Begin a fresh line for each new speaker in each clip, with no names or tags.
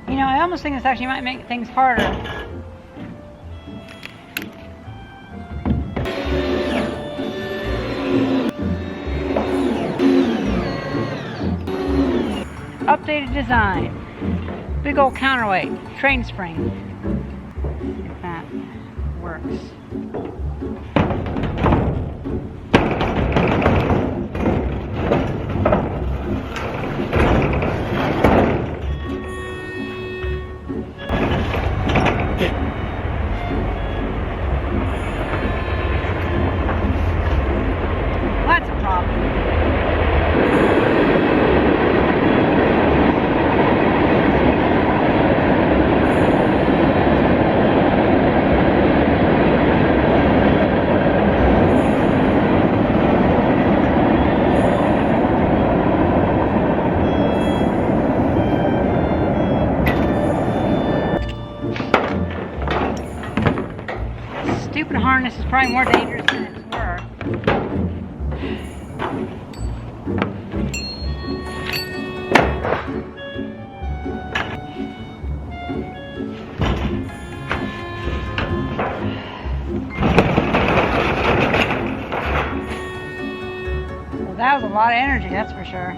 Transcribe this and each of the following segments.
You know, I almost think this actually might make things harder. Updated design. Big old counterweight. Train spring. If that works. That's a problem. Stupid harness is probably more dangerous than it's worth. Well, that was a lot of energy, that's for sure.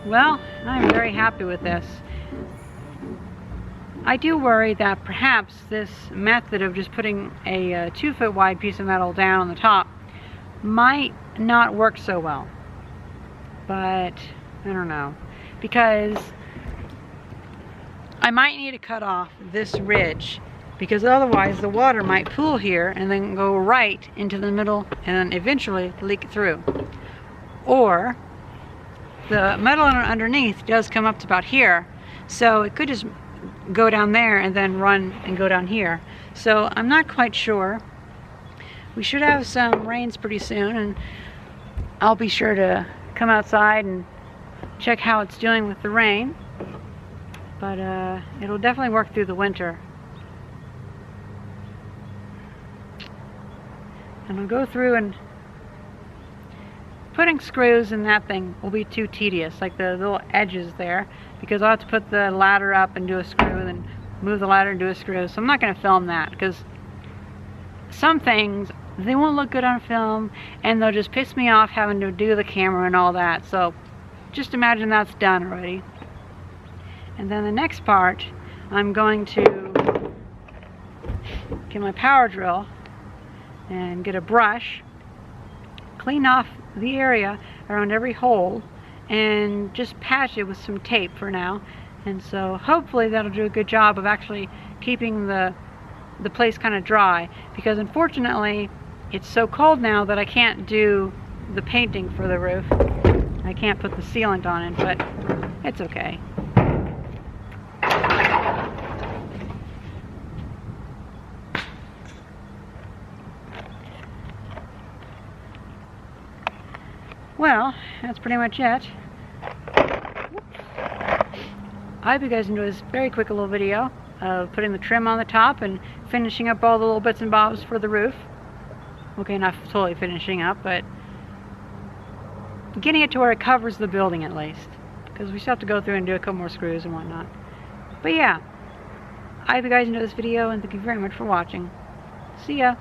Well, I'm very happy with this. I do worry that perhaps this method of just putting a 2-foot wide piece of metal down on the top might not work so well. But I don't know, because I might need to cut off this ridge, because otherwise the water might pool here and then go right into the middle and eventually leak through. Or the metal underneath does come up to about here, so it could just go down there and then run and go down here. So I'm not quite sure. We should have some rains pretty soon, and I'll be sure to come outside and check how it's doing with the rain. But it'll definitely work through the winter. And I'll go through, and putting screws in that thing will be too tedious, like the little edges there, because I'll have to put the ladder up and do a screw, and then move the ladder and do a screw. So I'm not going to film that, because some things, they won't look good on film, and they'll just piss me off having to do the camera and all that. So just imagine that's done already. And then the next part, I'm going to get my power drill and get a brush, clean off the area around every hole, and just patch it with some tape for now. And so hopefully that'll do a good job of actually keeping the place kind of dry, because unfortunately it's so cold now that I can't do the painting for the roof. I can't put the sealant on it, but it's okay. Well, that's pretty much it. I hope you guys enjoyed this very quick little video of putting the trim on the top and finishing up all the little bits and bobs for the roof. Okay, not totally finishing up, but getting it to where it covers the building at least. Because we still have to go through and do a couple more screws and whatnot. But yeah, I hope you guys enjoyed this video, and thank you very much for watching. See ya!